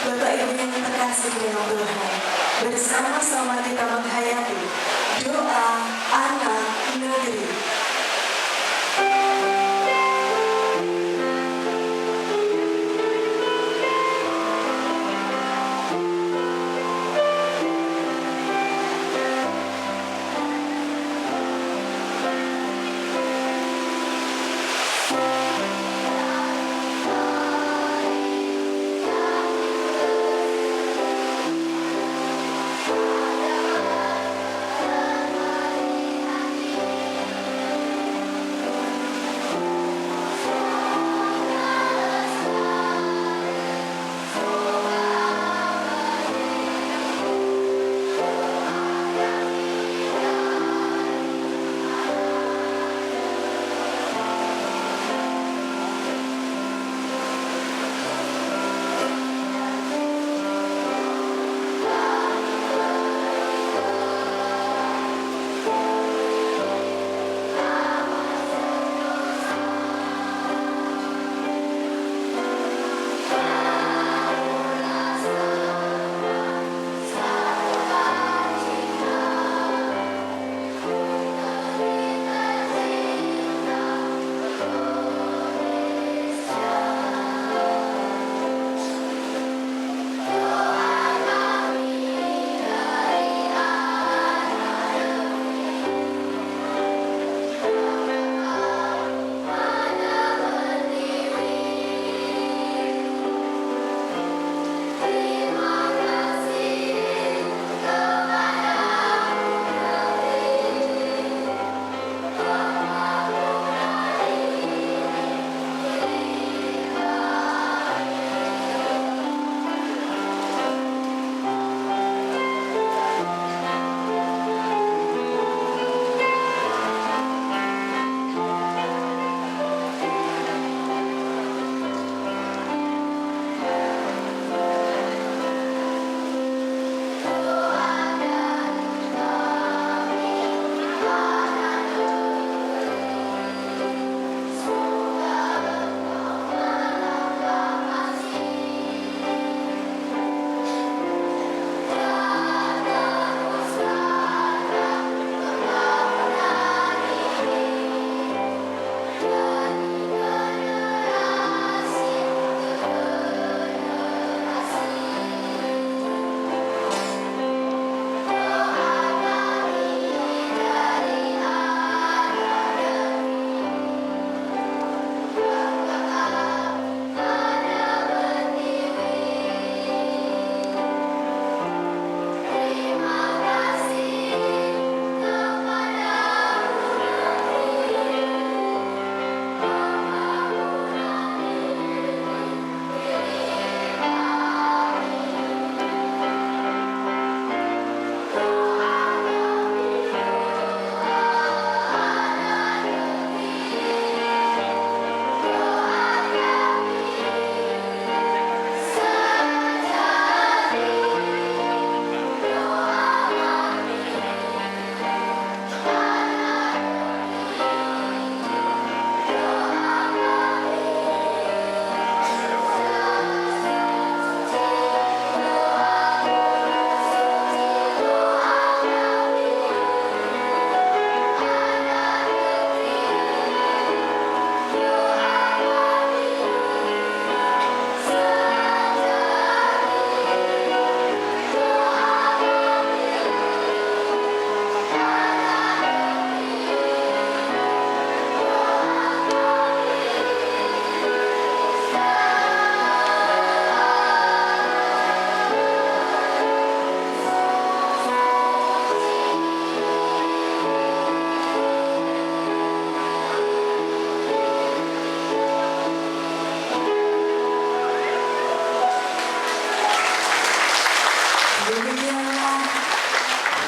Bapak Ibu yang terkasih dalam Tuhan, bersama-sama kita menghayati doa anak negeri.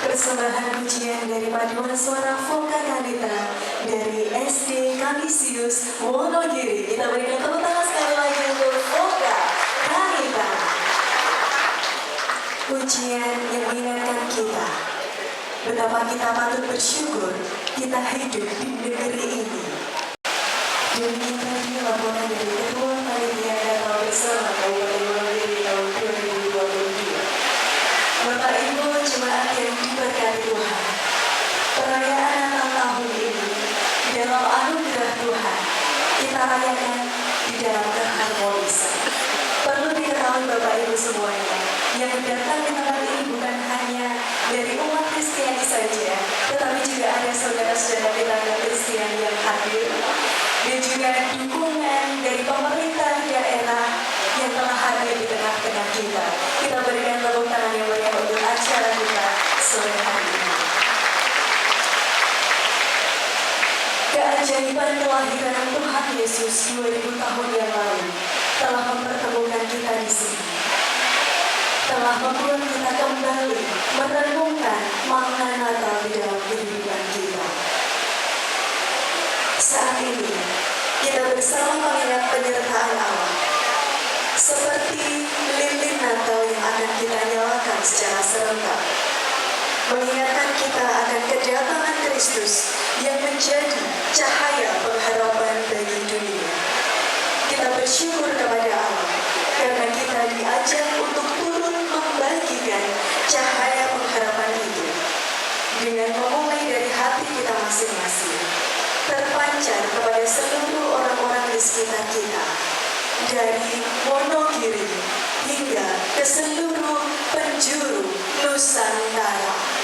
Persembahan pujian dari paduan suara Voka Kanita dari SD Kanisius Wonogiri. Kita berikan tepuk tangan sekali lagi untuk Voka Kanita. Pujian yang mengingatkan kita betapa kita patut bersyukur kita hidup di negeri ini. Demikian tadi laporan dari Ketua Panitia Natal Bersama Kabupaten Wonogiri tahun 2020. rayakan di dalam keharmonisan. Perlu diketahui Bapak Ibu semuanya, yang datang di tempat ini bukan hanya dari umat Kristiani saja, tetapi juga ada saudara-saudara kita Kristen yang hadir, dan juga dukungan dari pemerintah daerah yang telah hadir di tengah-tengah kita. Kita berikan tepuk tangan yang meriah untuk acara kita sore hari ini. Keajaiban kelahiran Tuhan Yesus 2000 tahun yang lalu telah mempertemukan kita di sini. Telah membuat kita kembali merenungkan makna Natal di dalam kehidupan kita. Saat ini, kita bersama mengingat penyertaan Allah. Seperti lilin Natal yang akan kita nyalakan secara serentak. Mengingatkan kita akan kedatangan Kristus yang menjadi cahaya pengharapan bagi dunia. Kita bersyukur kepada Allah karena kita diajak untuk turun membagikan cahaya pengharapan itu dengan memulai dari hati kita masing-masing, terpancar kepada seluruh orang-orang di sekitar kita, dari Wonogiri hingga ke seluruh penjuru Nusantara.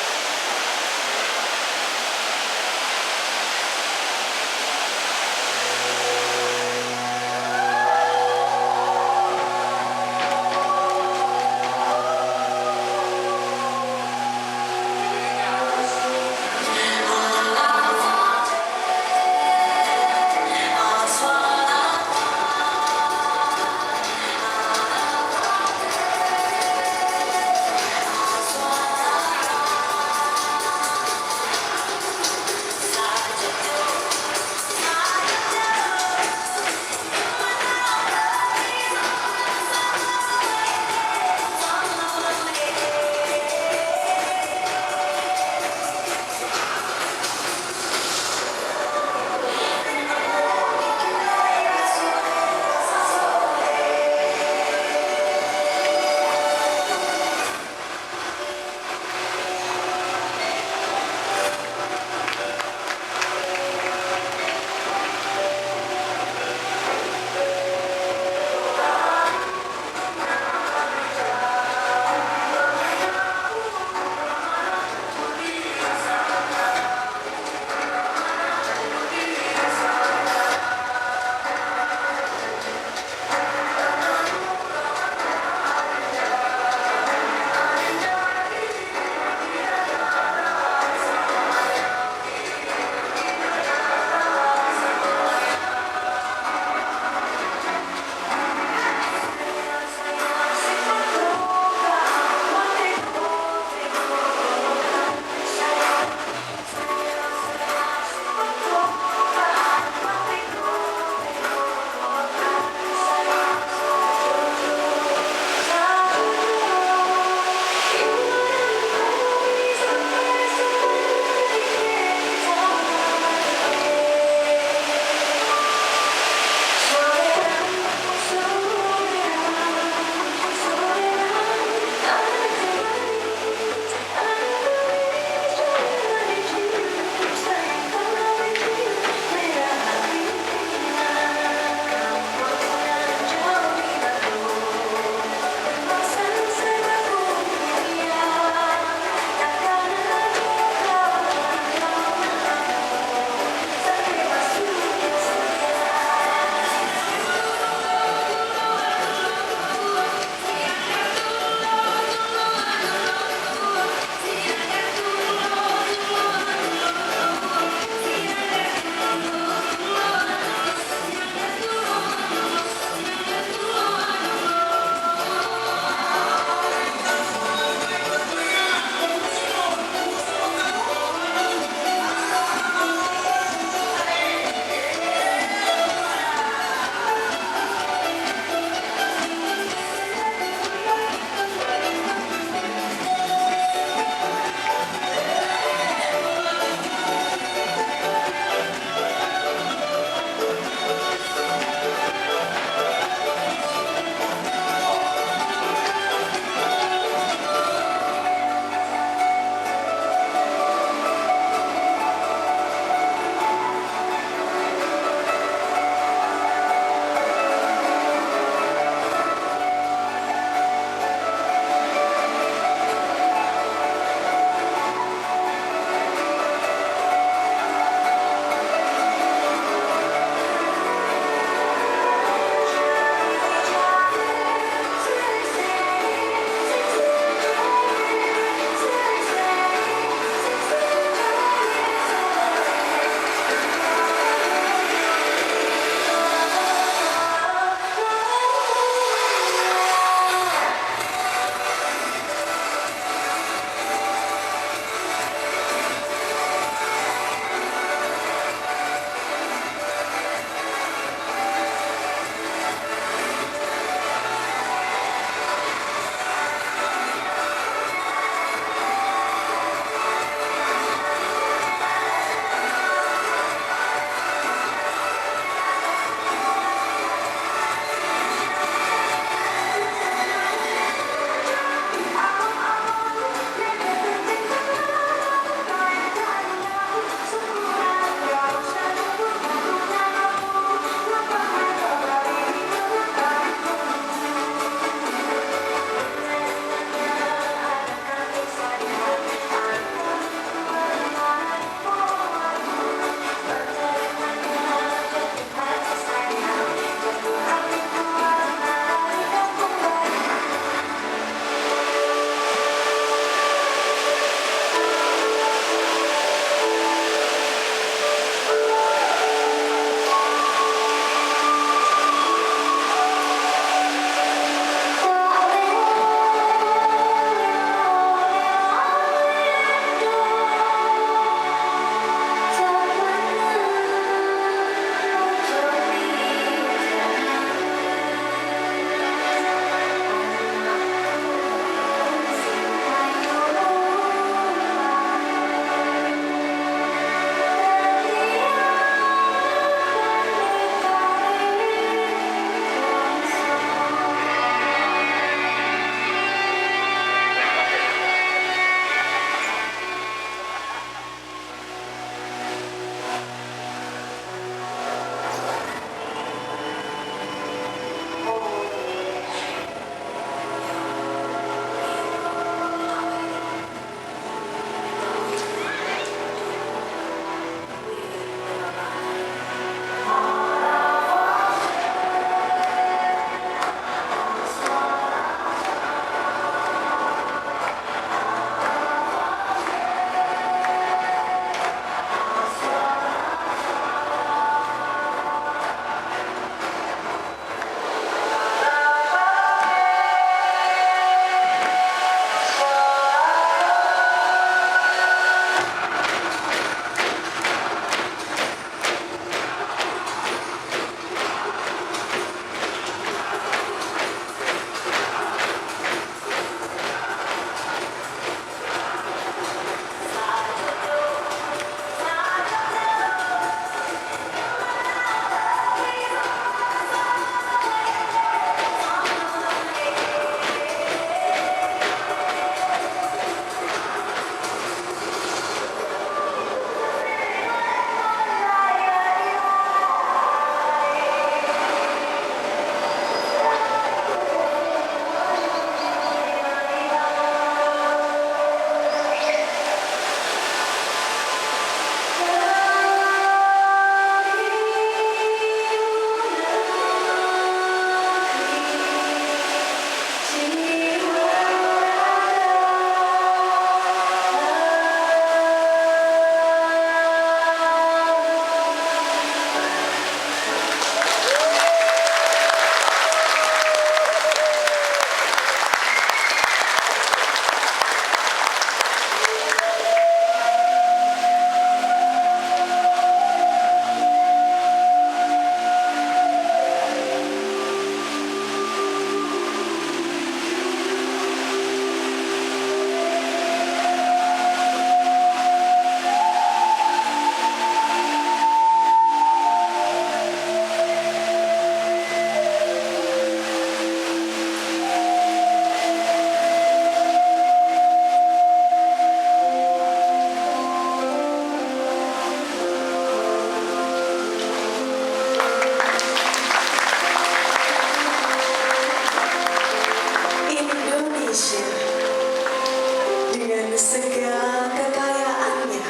segala kekayaannya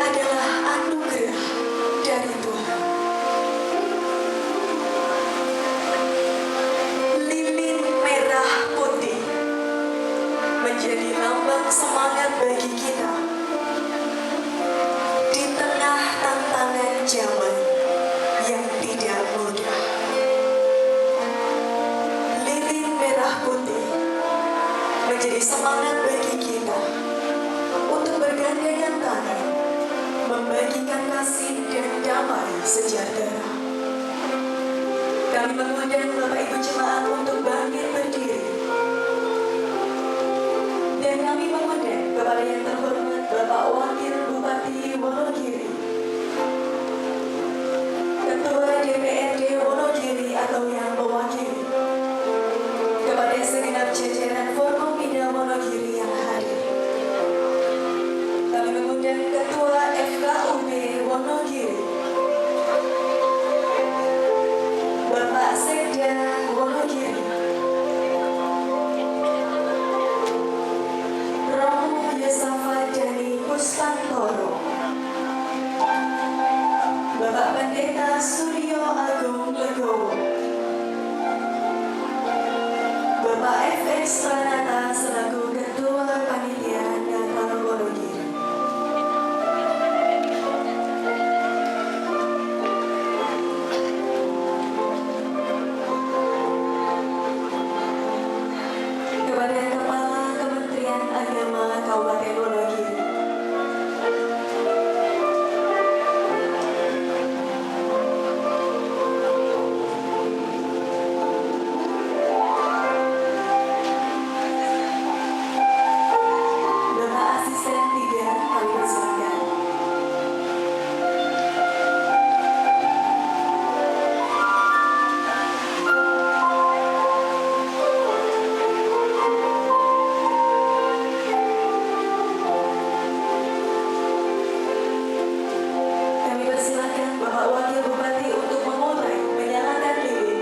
adalah anugerah dari Tuhan. Lilin merah putih menjadi lambang semangat bagi kita di tengah tantangan zaman yang tidak mudah. Lilin merah putih menjadi semangat bagi kita untuk bergandengan tangan membagikan kasih dan damai sejahtera. Kami mengundang Bapak Ibu Jemaat untuk bangkit berdiri. Dan kami mengundang kepada yang terhormat Bapak Wakil Bupati Wonogiri, Ketua DPRD Wonogiri atau yang mewakili, kepada segenap jajaran Forkopimda Wonogiri yang hadir. Kami mengundang Ketua FKUB Wonogiri, Bapak Sekda Wonogiri, Romo Yosafat Dani Pustantoro, Bapak Pendeta Suryo Agung Legowo, Bapak FX Pranata selaku Ketua Panitia Natal Wonogiri. Kepada Kepala Kementerian Agama Kabupaten Wonogiri, Bapak Asisten 3, kami persilakan. Kami persilakan Bapak Wakil Bupati untuk memulai menyalakan lilin,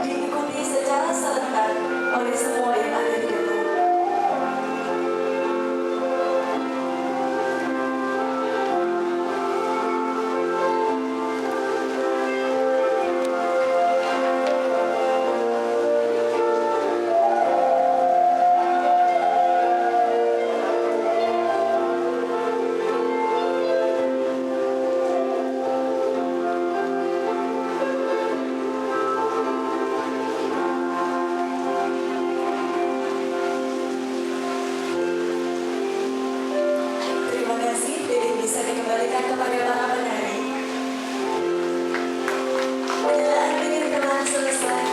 diikuti secara serentak oleh semua yang ada di depan. Terima kasih. Jadi bisa dikembalikan kepada para penari. Penyalaan lilin telah selesai.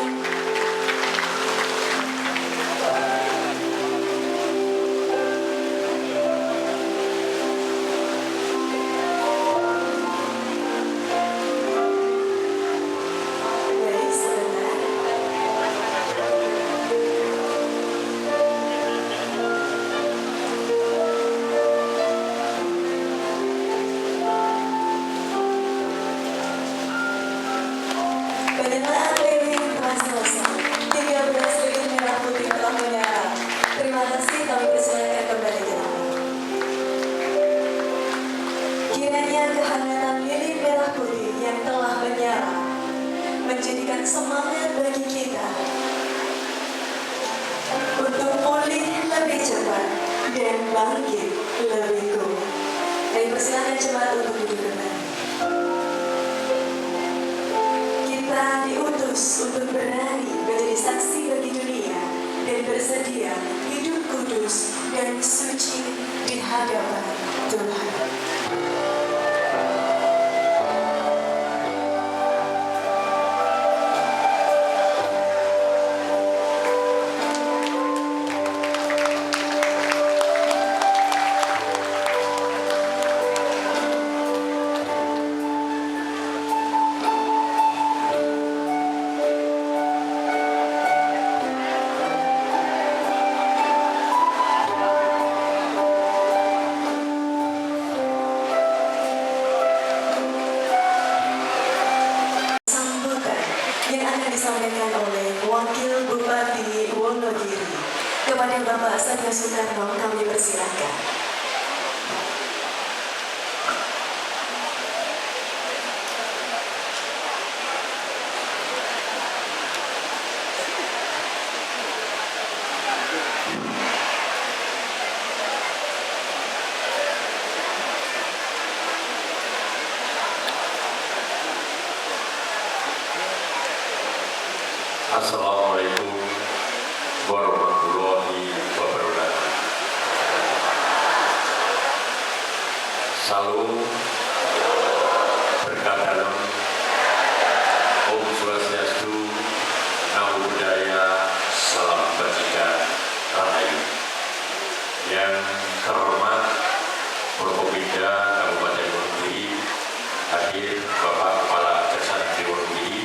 Baik, sebentar. Penyalaan lilin telah selesai. 13 lilin merah putih telah menyala. Terima kasih, kami persilakan kembali ke tempat. Kiranya kehangatan lilin merah putih yang telah menyala menjadikan semangat bagi kita untuk pulih lebih cepat dan bangkit lebih kuat. Kami persilakan jemaat untuk duduk kembali. Kita diutus untuk berani menjadi saksi bagi dunia dan bersedia hidup kudus dan suci di hadapan Tuhan. kepada Bapak Satya Soekarno kami persilahkan. Assalamualaikum warahmatullahi wabarakatuh. Salam berkah dalam, Om Swastiastu, Namo Buddhaya, Salam Kebajikan, Rahayu. Yang terhormat Forkopimda Kabupaten Wonogiri, hadir Bapak Kepala Kejaksaan Negeri Wonogiri,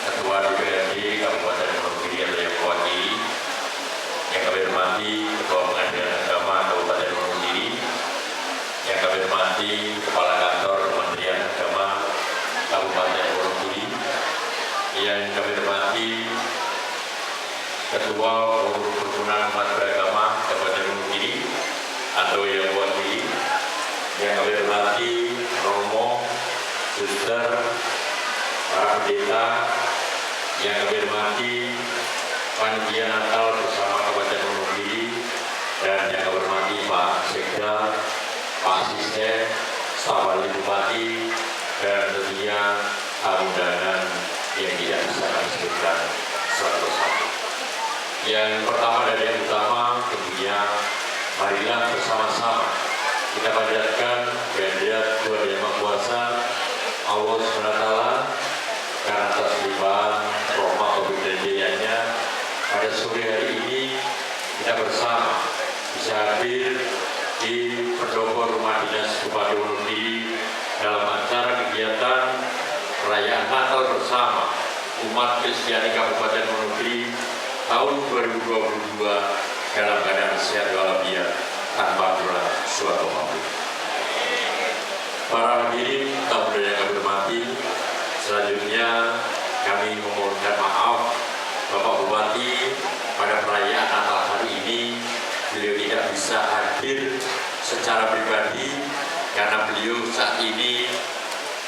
Ketua DPRD Kabupaten Wonogiri atau yang mewakili, yang kami hormati Ketua Pengadilan Agama Kabupaten Wonogiri, yang kami hormati Kepala Kantor Kementerian Agama Kabupaten Wonogiri, yang kami hormati Ketua Forum Kerukunan Umat Beragama Kabupaten Wonogiri atau yang mewakili, yang kami hormati Romo, Suster, para pendeta, yang kami hormati panitia Natal bersama Kabupaten Wonogiri, dan yang kami hormati Pak Sekda, Pak Asisten, staf wali bupati, dan tentunya tamu undangan yang tidak bisa kami sebutkan satu-satu. Yang pertama dan yang utama tentunya marilah bersama-sama kita panjatkan kehadirat Tuhan Yang Maha Kuasa Allah SWT karena atas limpahan rahmat kebijakannya pada sore hari ini kita bersama bisa hadir di pendopo rumah dinas Bupati Wonogiri dalam acara kegiatan perayaan Natal bersama umat Kristiani Kabupaten Wonogiri tahun 2022 dalam keadaan sehat walafiat tanpa kurang suatu apapun. Para hadirin tamu yang kami hormati, selanjutnya kami memohonkan maaf Bapak Bupati pada perayaan Natal hari ini beliau tidak bisa hadir secara pribadi karena beliau saat ini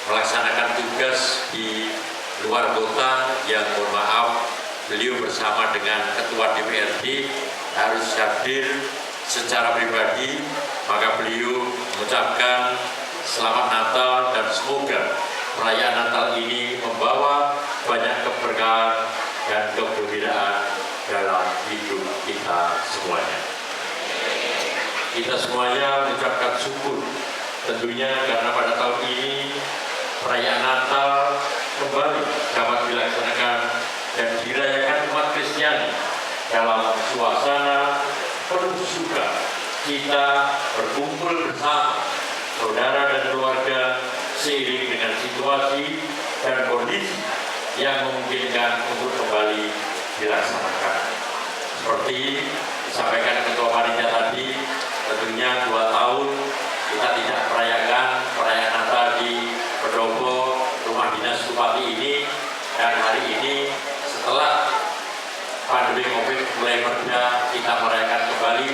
melaksanakan tugas di luar kota yang mohon maaf beliau bersama dengan Ketua DPRD harus hadir secara pribadi, maka beliau mengucapkan selamat Natal dan semoga perayaan Natal ini membawa banyak keberkahan dan kegembiraan dalam hidup kita semuanya. Kita semuanya mengucapkan syukur tentunya karena pada tahun ini perayaan Natal kembali dapat dilaksanakan dan dirayakan umat Kristiani dalam suasana penuh suka. Kita berkumpul bersama saudara dan keluarga seiring dengan situasi dan kondisi yang memungkinkan untuk kembali dilaksanakan. Seperti disampaikan Ketua Panitia tadi, tentunya 2 tahun kita tidak merayakan perayaan Natal di pendopo rumah dinas Bupati ini, dan hari ini setelah pandemi COVID mulai mereda kita merayakan kembali,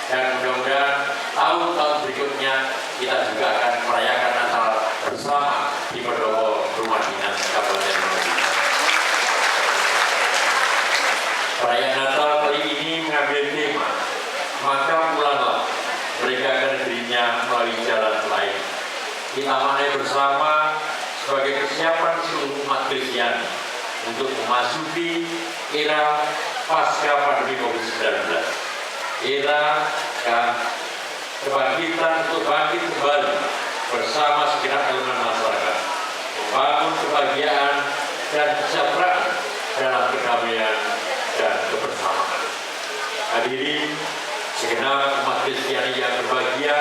dan mudah-mudahan tahun-tahun berikutnya kita juga akan merayakan Natal bersama di pendopo rumah dinas Kabupaten Wonogiri. Perayaan Natal kali ini mengambil tema maka pulanglah mereka ke negerinya melalui jalan lain. Kita maknai bersama sebagai kesiapan seluruh umat Kristiani untuk memasuki era pasca pandemi COVID-19, era kebangkitan untuk bangkit kembali bersama segenap elemen masyarakat, membangun kebahagiaan dan kesejahteraan dalam kedamaian dan kebersamaan. Hadirin segenap umat Kristiani yang berbahagia,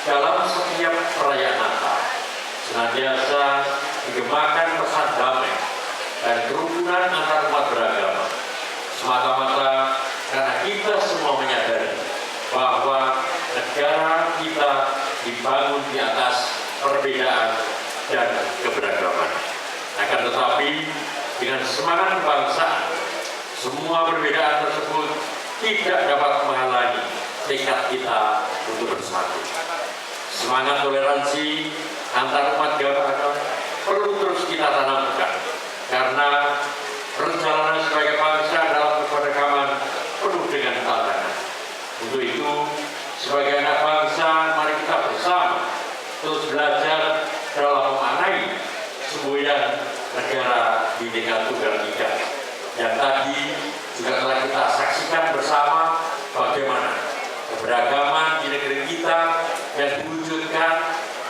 dalam setiap perayaan Natal senantiasa digemakan pesan damai dan kerukunan antar umat beragama, semata-mata karena kita semua menyadari bahwa negara kita dibangun di atas perbedaan dan keberagaman. Akan tetapi dengan semangat kebangsaan, semua perbedaan tersebut tidak dapat menghalangi tekad kita untuk bersatu. Semangat toleransi antar umat beragama perlu terus kita tanamkan, karena perjalanan sebagai bangsa dalam keberagaman penuh dengan tantangan. Untuk itu, sebagai anak bangsa, mari kita bersama terus belajar dalam memaknai semboyan negara Bhinneka Tunggal Ika yang tadi juga telah kita saksikan bersama bagaimana keberagaman di negeri kita yang diwujudkan.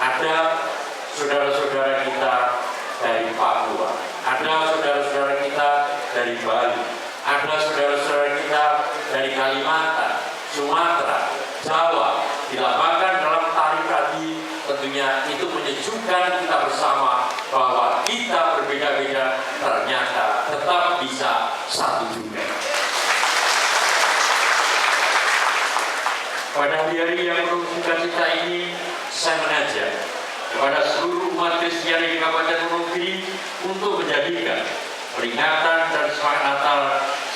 Ada saudara-saudara kita dari Papua, ada saudara-saudara kita dari Bali, ada saudara-saudara kita dari Kalimantan, Sumatera, Jawa, dilambangkan dalam tari tadi. Tentunya itu menyejukkan kita bersama bahwa kita berbeda-beda ternyata tetap bisa satu juga. Pada hari yang penuh sukacita ini, saya mengajak kepada seluruh umat Kristiani di Kabupaten Wonogiri untuk menjadikan peringatan dan semangat Natal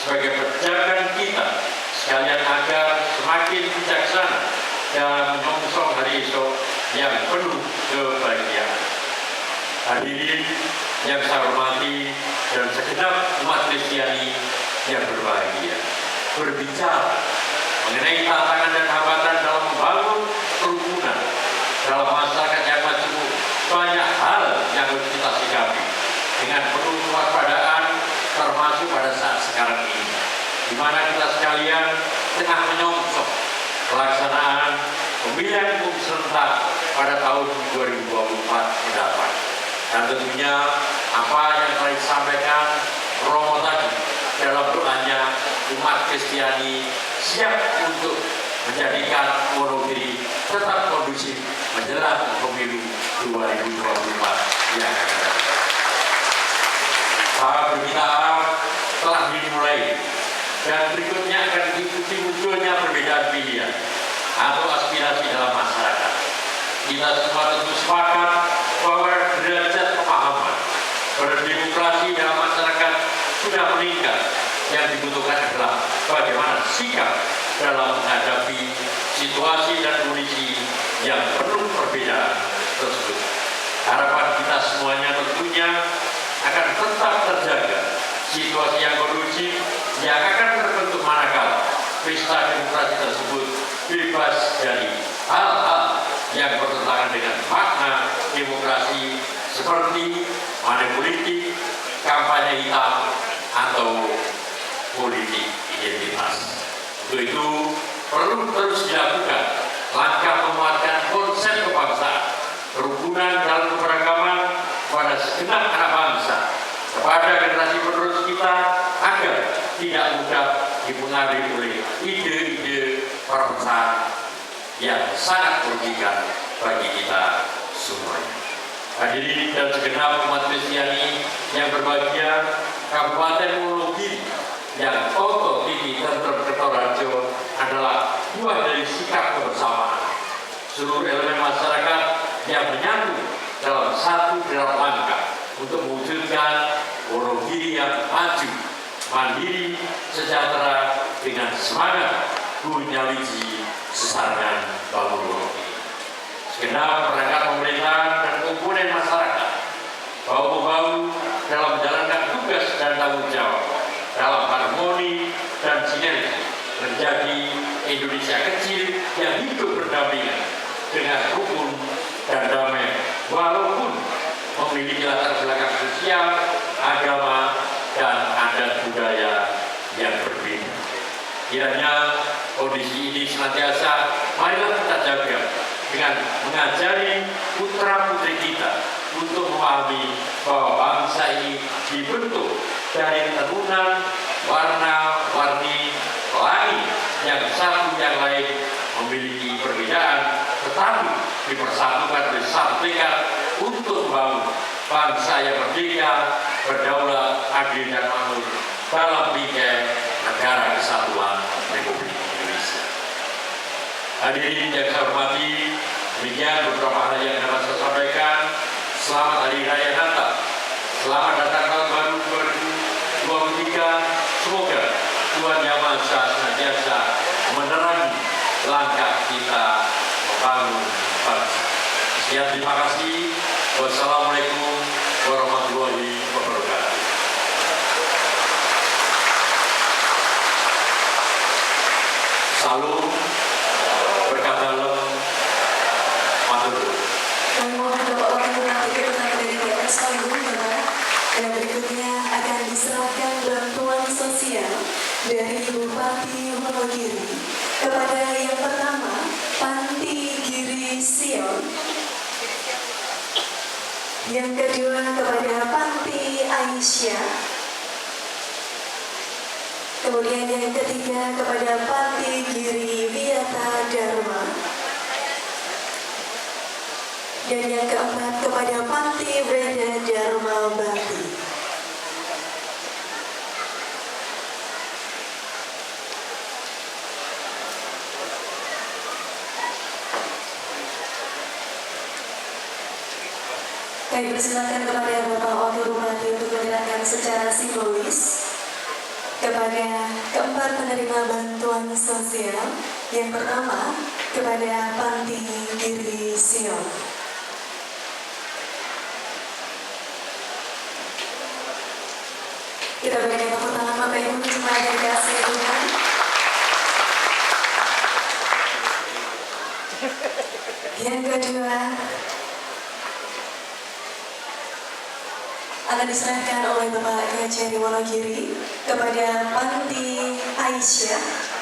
sebagai perjagaan kita sekalian agar semakin bijaksana dalam menyongsong hari esok yang penuh kebahagiaan. Hadirin yang saya hormati dan segenap umat Kristiani yang berbahagia, berbicara mengenai tantangan dan hambatan dalam membangun kerukunan dalam masyarakat yang majemuk, banyak hal yang harus kita sikapi dengan penuh kewaspadaan, termasuk pada saat sekarang ini, di mana kita sekalian tengah menyongsong pelaksanaan pemilihan umum serentak pada tahun 2024 mendatang. Dan tentunya apa yang telah disampaikan Romo tadi dalam doanya, umat Kristiani siap untuk menjadikan Wonogiri tetap kondusif menjelang pemilu 2024 yang akan datang. Para berbicara telah dimulai dan berikutnya akan diikuti munculnya perbedaan pilihan atau aspirasi dalam masyarakat. Kita semua tentu sepakat bahwa derajat pemahaman berdemokrasi dalam masyarakat sudah meningkat. Yang dibutuhkan adalah bagaimana sikap dalam menghadapi situasi dan kondisi yang penuh perbedaan tersebut. Harapan kita semuanya tentunya akan tetap terjaga situasi yang kondusif yang akan terbentuk manakala pesta demokrasi tersebut bebas dari hal-hal yang bertentangan dengan makna demokrasi seperti money politik, kampanye hitam, atau politik identitas. Untuk itu perlu terus dilakukan langkah menguatkan konsep kebangsaan, kerukunan dalam keberagaman pada segenap anak bangsa, kepada generasi penerus kita agar tidak mudah dipengaruhi oleh ide-ide perpecahan yang sangat merugikan bagi kita semuanya. Hadirin dan segenap umat Kristiani yang berbahagia, Kabupaten Wonogiri yang Oto Titi Tentrem Kertorajo adalah buah dari sikap kebersamaan seluruh elemen masyarakat yang menyatu dalam satu dalam langkah untuk mewujudkan Wonogiri yang maju, mandiri, sejahtera dengan semangat Bunyawiji Sesarengan Bangun Wonogiri. Segenap perangkat pemerintahan dan komponen masyarakat bahu-membahu dalam menjalankan tugas dan tanggung jawab dalam harmoni dan sinergi menjadi Indonesia kecil yang hidup berdampingan dengan rukun dan damai walaupun memiliki latar belakang sosial, agama, dan adat budaya yang berbeda. Kiranya kondisi ini senantiasa marilah kita jaga dengan mengajari putra-putri kita untuk memahami bahwa bangsa ini dibentuk dari tenunan warna-warni pelangi yang satu yang lain memiliki perbedaan, tetapi dipersatukan oleh satu tekad untuk membangun bangsa yang merdeka, berdaulat, adil dan makmur dalam bingkai negara kesatuan Republik Indonesia. Hadirin yang saya hormati, demikian beberapa hal yang dapat saya sampaikan. Selamat Hari Raya Natal, selamat datang tahun baru 2023. Semoga Tuhan yang masa senantiasa menerangi langkah kita membangun bangsa. Sekian, terima kasih. Wassalamualaikum warahmatullahi wabarakatuh. Salam, berkah dalam, matur. Mohon Bapak Wakil Bupati tetap berada di atas panggung, Bapak. Dan berikutnya akan diserahkan bantuan sosial dari Bupati Wonogiri kepada yang pertama, Panti Giri Sion. Yang kedua kepada Panti Aisyah. Kemudian yang ketiga kepada Panti Giri Wiyata Dharma. Dan yang keempat kepada Panti Breda Dharma Bakti. Kami persilakan kepada Bapak Wakil Bupati untuk menyerahkan secara simbolis kepada keempat penerima bantuan sosial. Yang pertama kepada Panti Giri Sion. Kita berikan tepuk tangan Bapak Ibu jemaat yang dikasihi Tuhan. Yang kedua akan diserahkan oleh Bapak Kajari Wonogiri kepada Panti Aisyah.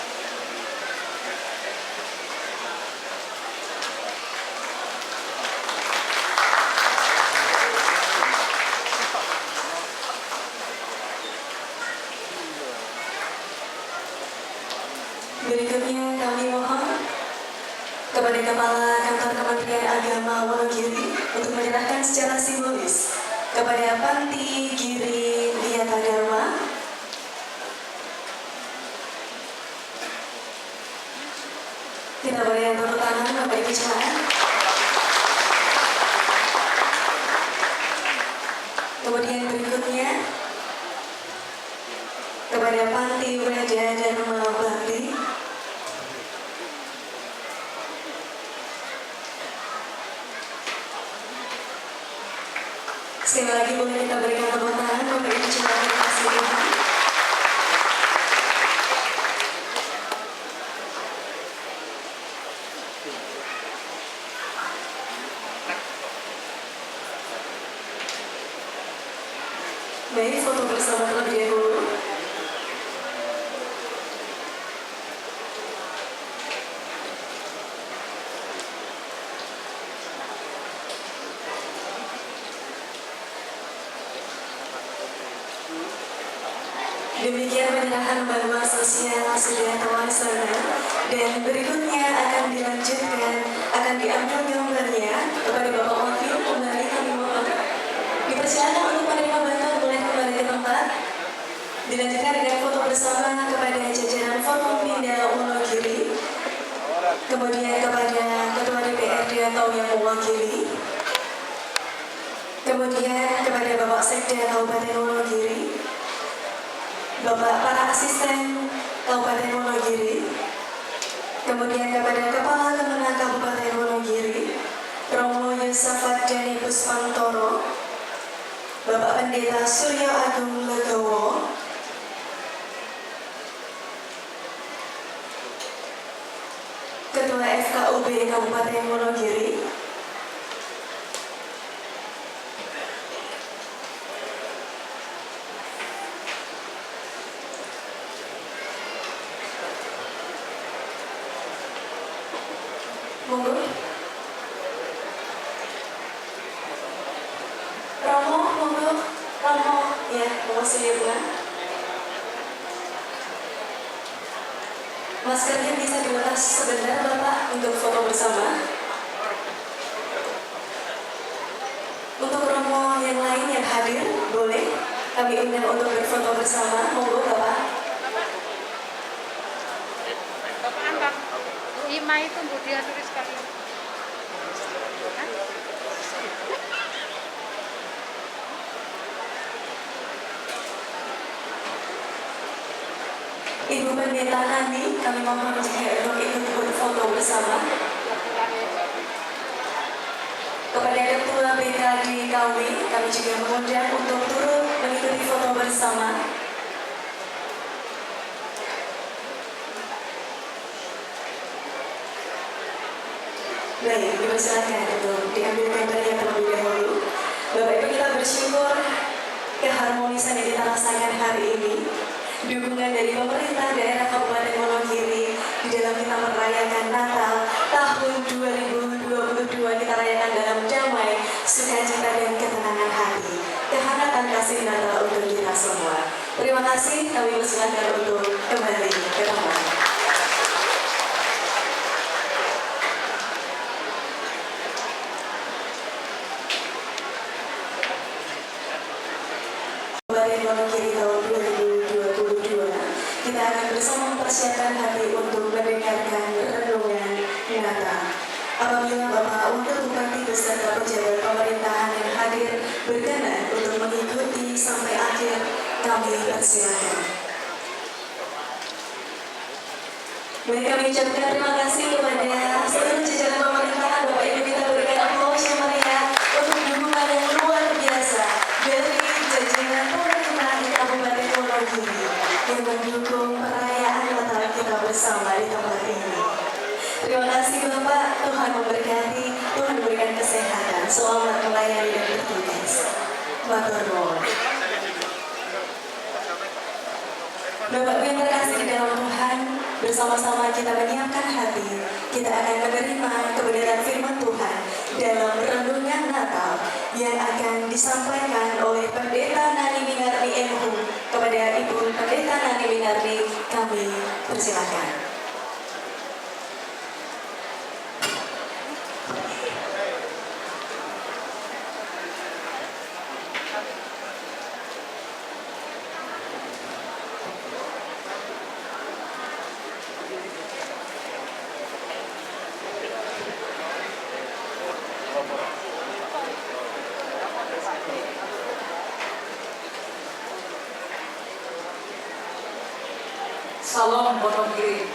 Berikutnya kami mohon kepada Kepala Kantor Kementerian Agama Wonogiri untuk menyerahkan secara simbolis kepada Panti Giri Wiyata Dharma. Kita berikan tepuk tangan Bapak Ibu jemaat. Kemudian berikutnya kepada Panti Breda Dharma Bakti. Sekali lagi boleh kita berikan tepuk tangan Bapak Ibu jemaat yang dikasihi Tuhan. Baik, foto bersama terlebih dahulu. Demikian penyerahan bantuan sosial sudah terlaksana dan berikutnya akan dilanjutkan, akan diambil gambarnya kepada Bapak Wakil. Kembali kami mohon dipersilakan untuk menerima bantuan boleh kembali ke tempat. Dilanjutkan dengan foto bersama kepada jajaran Forkompinda Wonogiri, kemudian kepada Ketua DPRD atau yang mewakili, kemudian kepada Bapak Sekda Kabupaten Wonogiri, Bapak para asisten Kabupaten Wonogiri, kemudian kepada Kepala Kemenang Kabupaten Wonogiri, Romo Yosafat Dani Puspantoro, Bapak Pendeta Suryo Agung Legowo, Ketua FKUB Kabupaten Wonogiri, monggo. Romo, monggo. Romo, ya, monggo silakan. Maskernya bisa dilepas sebentar Bapak untuk foto bersama. Untuk Romo yang lain yang hadir, boleh kami undang untuk berfoto bersama. Monggo Bapak. Bapak angkat. Ima itu Bu dia tulis kali. Ibu Pendeta Nani, kami mohon jika untuk ikut berfoto bersama. Kepada Ketua BKD kami juga mengundang untuk turut mengikuti foto bersama. Baik, dipersilakan untuk diambil gambarnya terlebih dahulu. Bapak Ibu, kita bersyukur keharmonisan yang kita rasakan hari ini, dukungan dari pemerintah daerah Kabupaten Wonogiri di dalam kita merayakan Natal tahun 2022. Kita rayakan dalam damai, sukacita dan ketenangan hati, kehangatan kasih Natal untuk kita semua. Terima kasih, kami persilakan untuk kembali ke tempat. Kabupaten Wonogiri tahun 2022, kita akan bersama mempersiapkan hati untuk mendengarkan renungan Natal. Apabila Bapak Wakil Bupati beserta pejabat pemerintahan yang hadir berkenan untuk mengikuti sampai akhir, kami persilakan. Baik, kami ucapkan terima kasih kepada seluruh jajaran pemerintahan. Bapak Ibu, kita berikan aplaus yang meriah untuk dukungan yang luar biasa dari jajaran pemerintah di Kabupaten Wonogiri yang mendukung perayaan Natal kita bersama di tempat ini. Terima kasih Bapak, Tuhan memberkati, Tuhan memberikan kesehatan, selamat melayani dan bertugas. Matur nuwun. Bapak Ibu yang terkasih di dalam Tuhan, bersama-sama kita menyiapkan hati, kita akan menerima kebenaran firman Tuhan dalam renungan Natal yang akan disampaikan oleh Pendeta Nani Minarni MHU. Kepada Ibu Pendeta Nani Minarni, kami persilakan. Salam Wonogiri.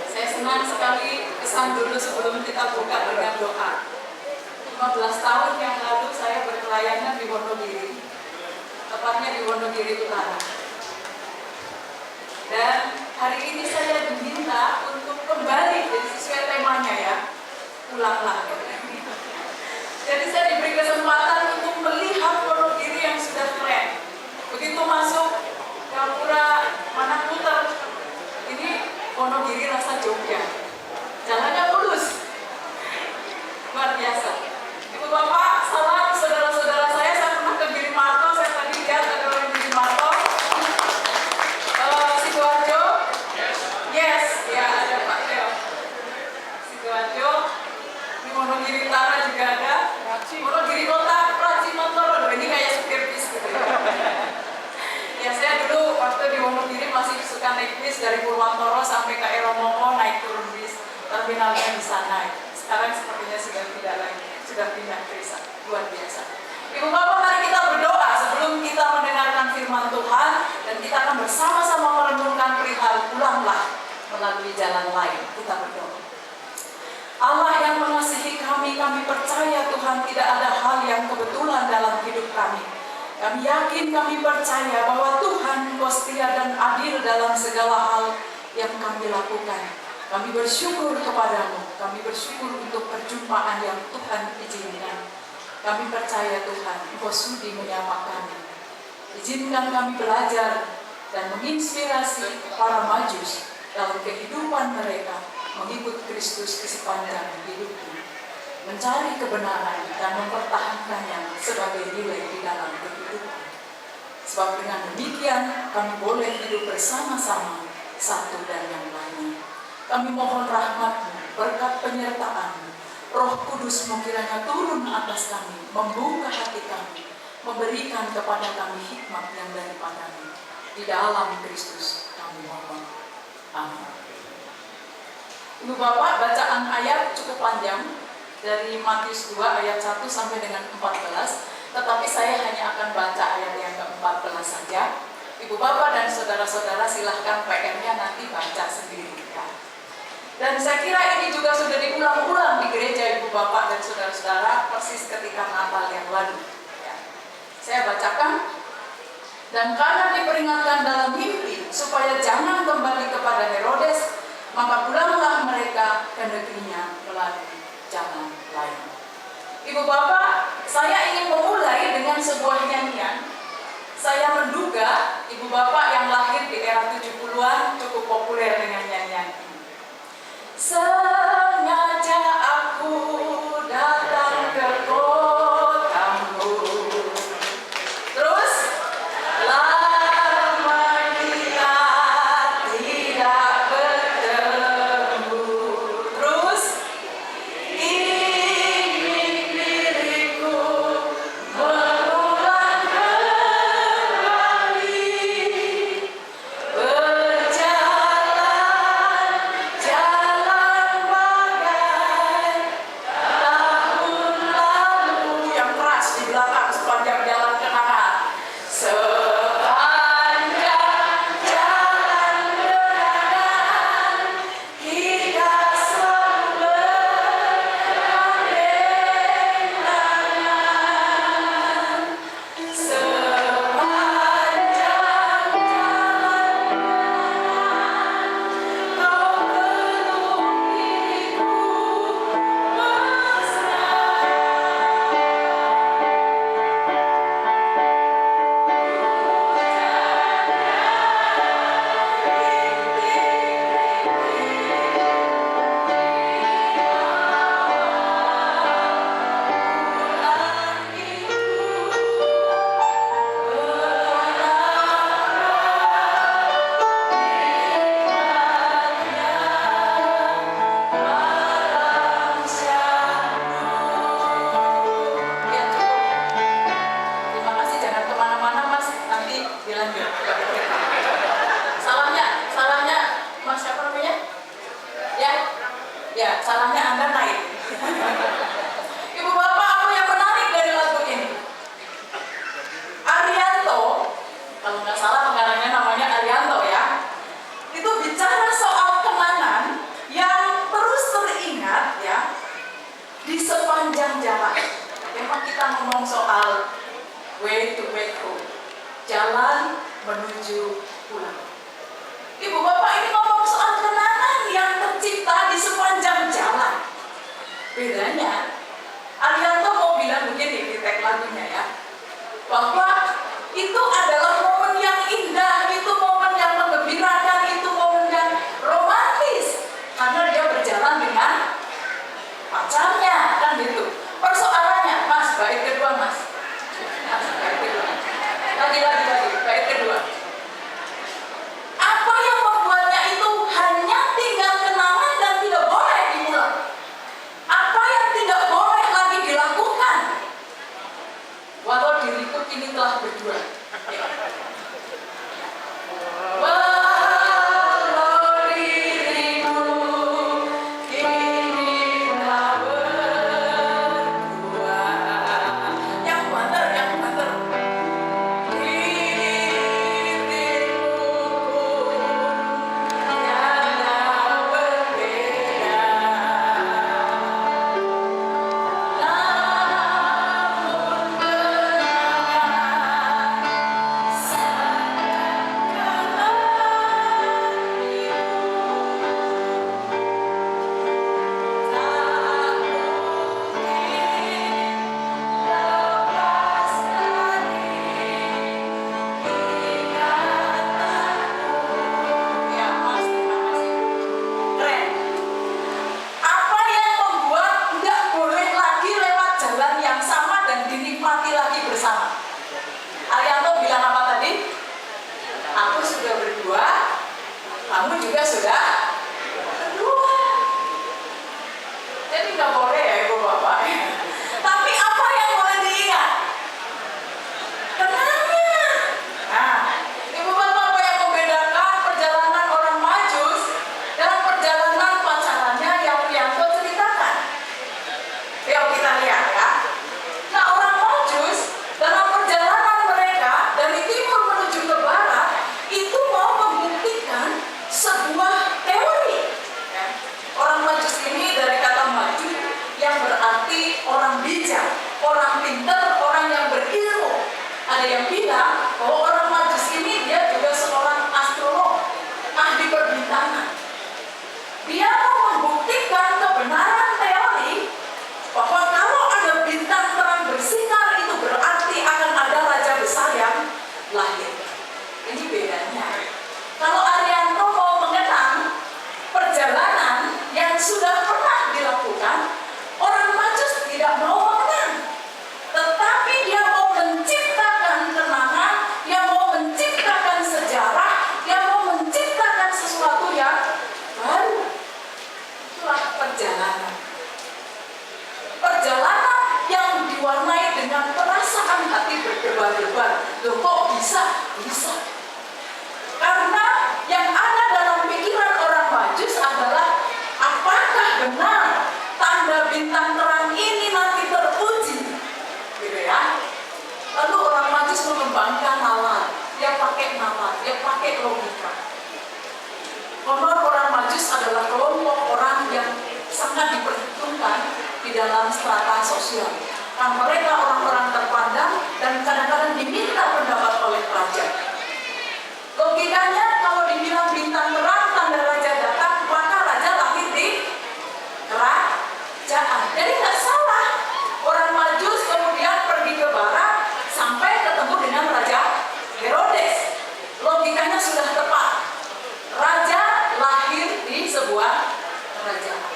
Saya senang sekali kesan dulu sebelum kita buka dengan doa. 15 tahun yang lalu saya berkelayanan di Wonogiri, tepatnya di Wonogiri Utara. Dan hari ini saya diminta untuk kembali, jadi sesuai temanya ya, pulanglah. Jadi saya diberi kesempatan untuk melihat Wonogiri yang sudah keren. Begitu masuk Gapura mana putar, ini Wonogiri rasa Jogja, jalannya mulus, luar biasa. Ibu bapak, salam saudara-saudara saya pernah ke Girimarto, saya tadi lihat ada orang di Girimarto. Sidoarjo, yes, ya ada Pak Leo. Sidoarjo, di Wonogiri Utara juga ada, Wonogiri Kota, Pracimontoro, ini kayak supir bis gitu. Ya saya dulu waktu di Wonogiri masih suka naik bis dari Purwantoro sampai ke Eromongo, naik turun bis, terminalnya di sana. Sekarang sepertinya sudah tidak lagi, sudah pindah ke desa, luar biasa. Ibu bapak, mari kita berdoa sebelum kita mendengarkan firman Tuhan dan kita akan bersama-sama merenungkan perihal pulanglah melalui jalan lain. Kita berdoa. Allah yang mengasihi kami percaya Tuhan tidak ada hal yang kebetulan dalam hidup kami. Kami yakin, kami percaya bahwa Tuhan Engkau setia dan adil dalam segala hal yang kami lakukan. Kami bersyukur kepadamu, kami bersyukur untuk perjumpaan yang Tuhan izinkan. Kami percaya Tuhan, Engkau sudi menyapa kami. Izinkan kami belajar dan menginspirasi para majus dalam kehidupan mereka, mengikut Kristus di sepanjang hidupnya, mencari kebenaran dan mempertahankannya sebagai nilai di dalam kehidupan. Sebab dengan demikian kami boleh hidup bersama-sama satu dan yang lainnya. Kami mohon rahmat-Mu, berkat penyertaan-Mu, Roh Kudus kiranya turun atas kami, membuka hati kami, memberikan kepada kami hikmat yang daripada-Mu. Di dalam Kristus kami mohon. Amin. Ibu Bapak, bacaan ayat cukup panjang dari Matius 2 ayat 1 sampai dengan 14, tetapi saya hanya akan baca ayat yang ke-14 saja. Ibu bapak dan saudara-saudara silahkan PR-nya nanti baca sendiri ya. Dan saya kira ini juga sudah diulang-ulang di gereja ibu bapak dan saudara-saudara persis ketika Natal yang lalu ya. Saya bacakan. Dan karena diperingatkan dalam mimpi supaya jangan kembali kepada Herodes, maka pulanglah mereka ke negerinya melalui jalan lain. Ibu bapak, saya ingin memulai dengan sebuah nyanyian. Saya menduga ibu bapak yang lahir di era 70-an cukup populer dengan nyanyian ini. Sengaja aku datang ke kotamu. Terus, lama kita tidak bertemu. Terus, ingin diriku berulang kembali, berjalan jalan bagai tahun lalu. Yang keras di belakang sepanjang jalan kenangan. Sepanjang jalan kenangan kita selalu bergandeng tangan. Sepanjang jalan kenangan kau peluk diriku mesra. Ya cukup. Terima kasih, jangan kemana-mana mas, nanti dilanjut. Salahnya, mas siapa namanya? Ya, salahnya Anda naik. Ibu bapak, apa yang menarik dari lagu ini? Arianto, kalau nggak salah pengarangnya namanya Arianto ya, itu bicara soal kenangan yang terus teringat ya di sepanjang jalan. Memang kita ngomong soal way to back home, jalan menuju pulang. Ibu bapak, ini ngomong soal kenangan yang tercipta di sepanjang jalan. Bedanya, Arianto mau bilang begini di tag lagunya ya, bahwa itu adalah momen yang indah, itu momen yang menggembirakan, itu momen yang romantis, karena dia berjalan dengan pacarnya, kan gitu. Persoalannya, mas, bait kedua mas. Mas, bait kedua. Lagi, bait kedua. Apa yang membuatnya itu hanya tinggal kenangan dan tidak boleh diulang? Apa yang tidak boleh lagi dilakukan? Walau diriku kini telah berdua. Walau diriku kini telah berdua. Yang banter. Nah, orang Majus dalam perjalanan mereka dari timur menuju ke barat dalam strata sosial. Karena mereka orang-orang terpandang dan kadang-kadang diminta pendapat oleh raja. Logikanya kalau dibilang bintang terang tanda raja datang, maka raja lahir di kerajaan. Jadi nggak salah orang Majus kemudian pergi ke barat sampai ketemu dengan Raja Herodes. Logikanya sudah tepat. Raja lahir di sebuah kerajaan.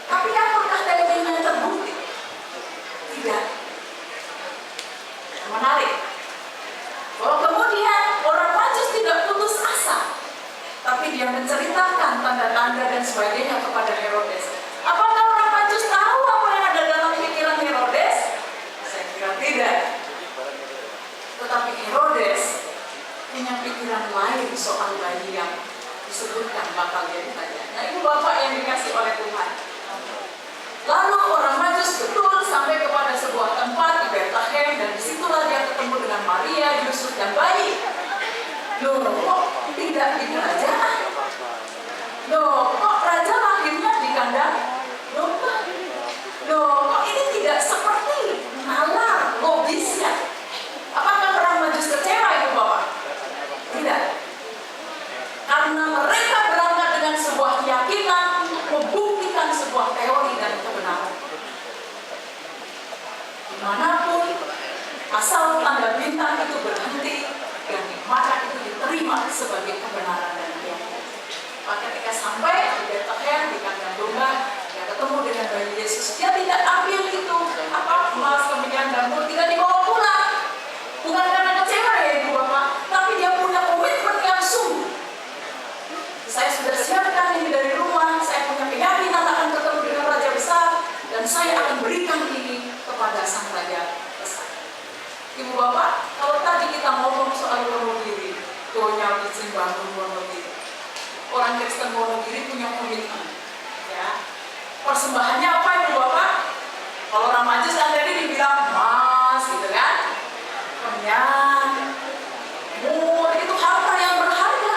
Tapi apakah teorinya terbukti? Tidak. Menarik. Kalau kemudian orang Majus tidak putus asa, tapi dia menceritakan tanda-tanda dan sebagainya kepada Herodes. Apakah orang Majus tahu apa yang ada dalam pikiran Herodes? Saya kira tidak. Tetapi Herodes punya pikiran lain soal bayi yang disebutkan bakal jadi raja. Nah, itu Bapak yang dikasih oleh Tuhan. Lalu orang Majus betul sampai kepada sebuah tempat di Bethlehem, dan disitulah dia ketemu dengan Maria, Yusuf, dan bayi. Loh, kok tidak di kerajaan? Loh, kok raja lahirnya di kandang domba? Loh, kok ini tidak seperti nalar logisnya? Apakah orang Majus kecewa, Ibu Bapak? Tidak. Karena mereka berangkat dengan sebuah keyakinan untuk membuktikan sebuah teori dan kebenaran. Dimanapun asal tanda bintang itu berhenti, dan maka itu diterima sebagai kebenaran dan keyakinan. Maka ketika sampai di Bethlehem di kandang domba, dia ketemu dengan bayi Yesus. Dia tidak ambil itu emas, kemudian gambut, tidak dibawa pulang. Bukan karena kecewa ya Ibu Bapak, tapi dia punya komitmen yang sungguh. Saya sudah siapkan ini dari rumah, saya punya keyakinan akan ketemu dengan Raja Besar, dan saya akan berikan ini kepada Sang Raja Besar. Ibu Bapak, kalau tadi kita ngomong soal Wonogiri, Donya izin bangun Wonogiri. Orang Kristen Wonogiri punya komitmen. Ya. Persembahannya apa Ibu Bapak? Kalau orang Majus kan tadi dibilang emas gitu kan, penyan, mur, itu harta yang berharga.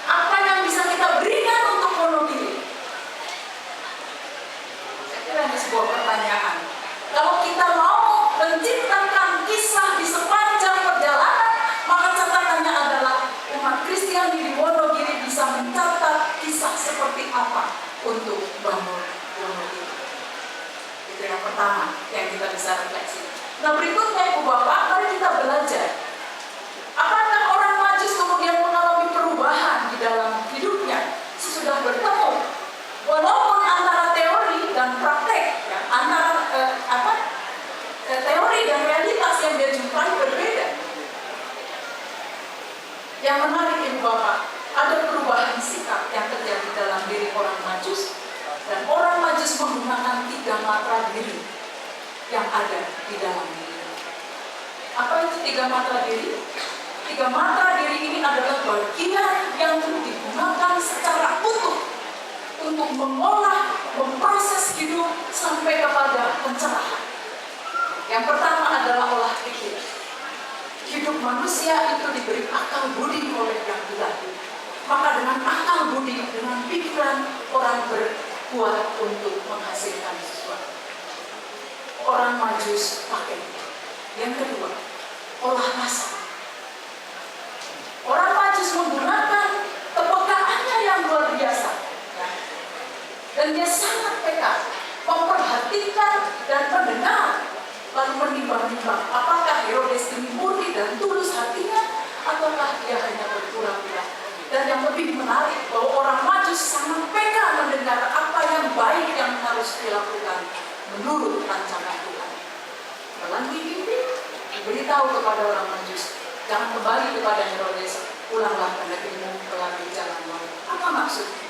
Apa yang bisa kita berikan untuk Wonogiri? Saya kira ini sebuah pertanyaan. Kalau kita mau menciptakan kisah di sepanjang perjalanan, maka catatannya adalah umat Kristiani di Wonogiri bisa mencatat kisah seperti apa untuk bangun Wonogiri. Itu yang pertama yang kita bisa refleksi. Nah, berikutnya Ibu Bapak, mari kita belajar. Apakah orang Majus kemudian mengalami perubahan di dalam hidupnya sesudah bertemu? Walaupun antara teori dan praktek, ya, antara teori dan realitas yang dia jumpai berbeda. Yang menarik Ibu Bapak, ada perubahan sikap yang terjadi dalam diri orang Majus, dan orang Majus menggunakan 3 matra diri yang ada di dalam diri. Apa itu 3 matra diri? 3 matra diri ini adalah bagian yang digunakan secara utuh untuk mengolah, memproses hidup sampai kepada pencerahan. Yang pertama adalah olah pikir. Hidup manusia itu diberi akal budi oleh Yang Ilahi. Maka dengan akal budi, dengan pikiran, orang berbuat untuk menghasilkan sesuatu. Orang Majus pakai. Yang kedua, olah rasa. Orang Majus menggunakan kepekaannya yang luar biasa. Dan dia sangat peka, memperhatikan dan mendengar, lalu menimbang-nimbang apakah Herodes ini murni dan tulus hatinya, ataukah dia hanya berpura-pura. Dan yang lebih menarik, bahwa orang Majus sangat peka mendengar apa yang baik yang harus dilakukan menurut rancangan Tuhan. Melalui mimpi, diberitahu kepada orang Majus, jangan kembali kepada Herodes, pulanglah ke negerimu melalui jalan lain. Apa maksudnya?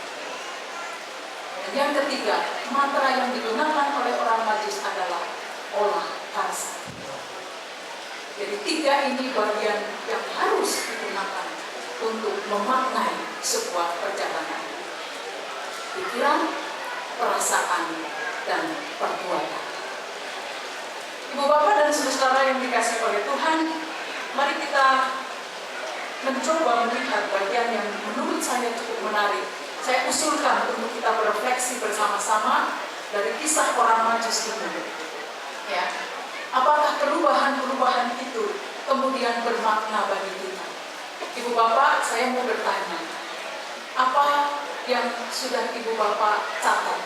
Dan yang ketiga, mantra yang digunakan oleh orang Majus adalah olah karsa. Jadi 3 ini bagian yang harus digunakan untuk memaknai sebuah perjalanan. Pikiran, perasaan, dan perbuatan. Ibu Bapak dan saudara yang dikasihi oleh Tuhan, mari kita mencoba melihat bagian yang menurut saya cukup menarik. Saya usulkan untuk kita berefleksi bersama-sama dari kisah orang Majus ini. Ya, apakah perubahan-perubahan itu kemudian bermakna bagi kita? Ibu Bapak, saya mau bertanya, apa yang sudah Ibu Bapak catat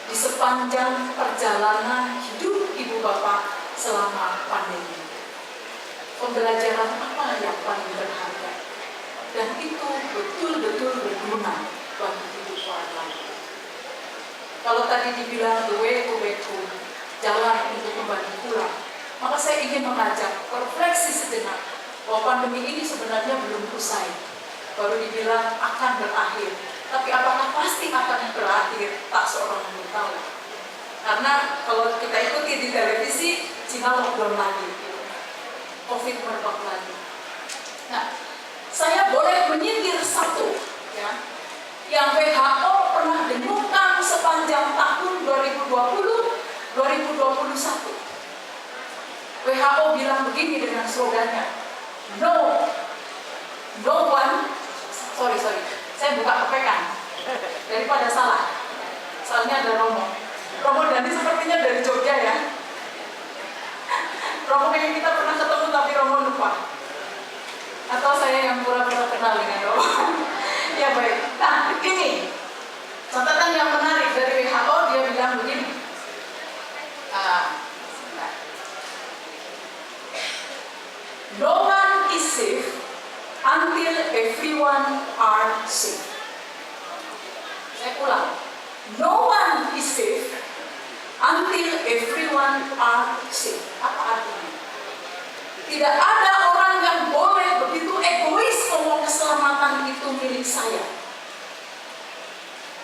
di sepanjang perjalanan hidup Ibu Bapak selama pandemi? Pembelajaran apa yang paling berharga? Dan itu betul-betul berguna bagi hidup orang lain. Kalau tadi dibilang the way to back home, jalan untuk kembali pulang, maka saya ingin mengajak refleksi sejenak bahwa pandemi ini sebenarnya belum usai. Baru dibilang akan berakhir, tapi apakah pasti akan berakhir? Tak seorang pun tahu. Karena kalau kita ikuti di televisi, Cina lockdown lagi, COVID merebak lagi. Nah, saya boleh menyindir satu, ya, yang WHO pernah dengungkan sepanjang tahun 2020-2021. WHO bilang begini dengan slogannya, no one, sorry, saya buka kepekan daripada salah. Soalnya ada Romo Dhani sepertinya dari Jogja ya. Romo yang kita pernah ketemu tapi Romo lupa. Atau saya yang pura-pura kenal dengan Romo. Ya baik. Nah, ini catatan yang menarik dari WHO, dia bilang begini. No one is safe until everyone are safe. Saya ulang. No one is safe until everyone are safe. Apa artinya? Tidak ada orang yang boleh begitu egois ngomong keselamatan itu milik saya.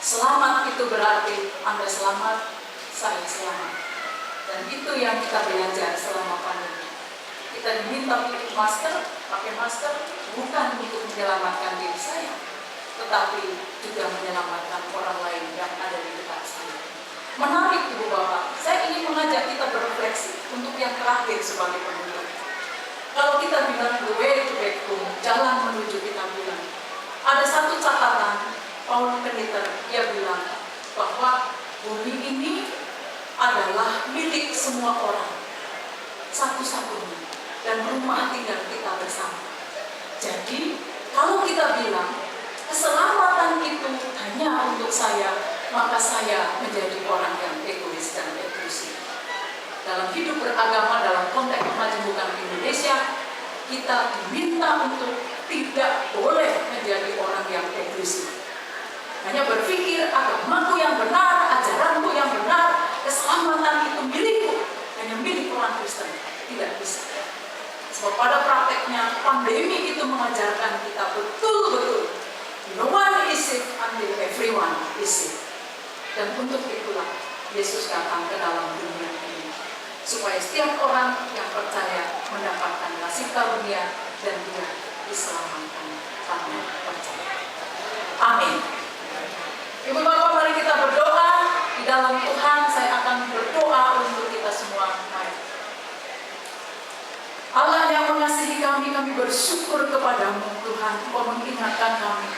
Selamat itu berarti Anda selamat, saya selamat. Dan itu yang kita belajar selama pandemi. Kita diminta untuk pakai masker bukan untuk menyelamatkan diri saya, tetapi juga menyelamatkan orang lain yang ada di dekat saya. Menarik Ibu Bapak, saya ingin mengajak kita berefleksi untuk yang terakhir sebagai penutup. Kalau kita bilang the way to back home, jalan menuju kita bilang, ada satu catatan Paul Peniter, dia bilang bahwa bumi ini adalah milik semua orang, satu-satunya, dan rumah tinggal kita bersama. Jadi kalau kita bilang keselamatan itu hanya untuk saya, maka saya menjadi orang yang egois dan eksklusif. Dalam hidup beragama, dalam konteks kemajemukan Indonesia, kita diminta untuk tidak boleh menjadi orang yang eksklusif. Hanya berpikir agamaku yang benar, ajaranku yang benar, keselamatan itu milikku, hanya milik orang Kristen. Tidak bisa. Sebab pada prakteknya pandemi itu mengajarkan kita betul-betul no one is safe until everyone is safe. Dan untuk itulah Yesus datang ke dalam dunia ini, supaya setiap orang yang percaya mendapatkan kasih karunia dan dia diselamatkan karena percaya. Amin. Ibu Bapak, mari kita berdoa. Di dalam Tuhan saya akan berdoa untuk kita semua. Mari. Allah yang mengasihi kami, kami bersyukur kepadamu Tuhan, Engkau mengingatkan kami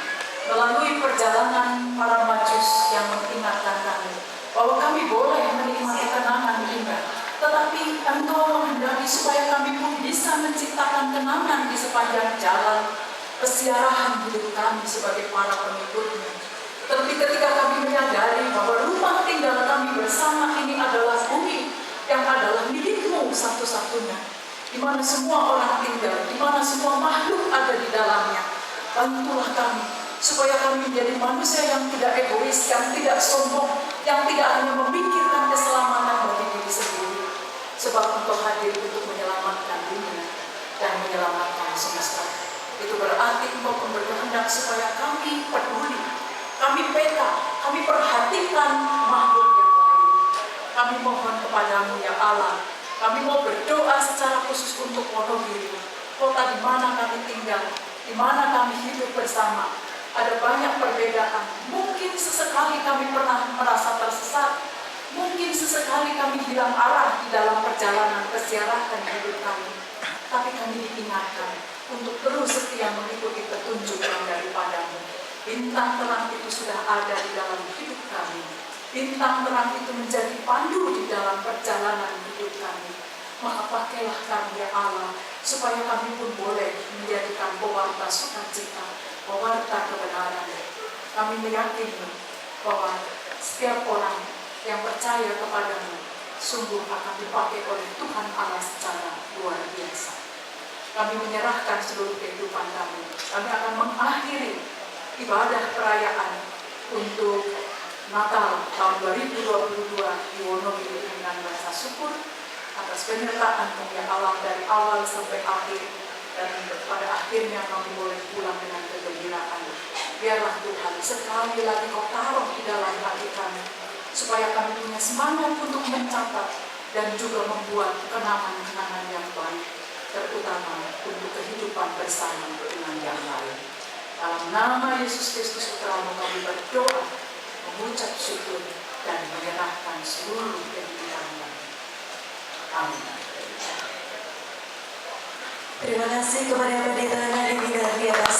melalui perjalanan para Majus yang mengingatkan kami bahwa kami boleh menikmati kenangan indah, tetapi Engkau menghendaki supaya kami pun bisa menciptakan kenangan di sepanjang jalan kesiarahan hidup kami sebagai para pengikut-Mu. Terlebih ketika kami menyadari bahwa rumah tinggal kami bersama ini adalah bumi yang adalah milik-Mu satu-satunya, di mana semua orang tinggal, di mana semua makhluk ada di dalamnya. Bantulah kami supaya kami menjadi manusia yang tidak egois, yang tidak sombong, yang tidak hanya memikirkan keselamatan bagi diri sendiri. Sebab Engkau hadir untuk menyelamatkan dunia dan menyelamatkan semesta. Itu berarti Engkau berkehendak supaya kami peduli, kami peka, kami perhatikan makhluk yang lain. Kami mohon kepadamu ya Allah, kami mau berdoa secara khusus untuk Wonogiri, kota di mana kami tinggal, di mana kami hidup bersama. Ada banyak perbedaan. Mungkin sesekali kami pernah merasa tersesat, mungkin sesekali kami hilang arah di dalam perjalanan kesiarahan hidup kami. Tapi kami diingatkan untuk terus setia mengikuti petunjuk yang daripadamu. Bintang terang itu sudah ada di dalam hidup kami. Bintang terang itu menjadi pandu di dalam perjalanan hidup kami. Maka pakailah kami ya Allah, supaya kami pun boleh menjadikan pewarta sukacita, pewarta kebenaran. Kami meyakini bahwa setiap orang yang percaya kepadamu sungguh akan dipakai oleh Tuhan Allah secara luar biasa. Kami menyerahkan seluruh kehidupan kami. Kami akan mengakhiri ibadah perayaan untuk Natal tahun 2022 di Wonogiri dengan rasa syukur atas penyertaan ya Allah dari awal sampai akhir, dan pada akhirnya kami boleh pulang dengan kegembiraan. Biarlah Tuhan sekali lagi Kau taruh di dalam hati kami, supaya kami punya semangat untuk mencatat dan juga membuat kenangan-kenangan yang baik, terutama untuk kehidupan bersama dengan yang lain. Dalam nama Yesus Kristus Putra-Mu kami berdoa, mengucap syukur dan menyerahkan seluruh kehidupan kami. Amin. Terima kasih kepada pendeta Nadine di atas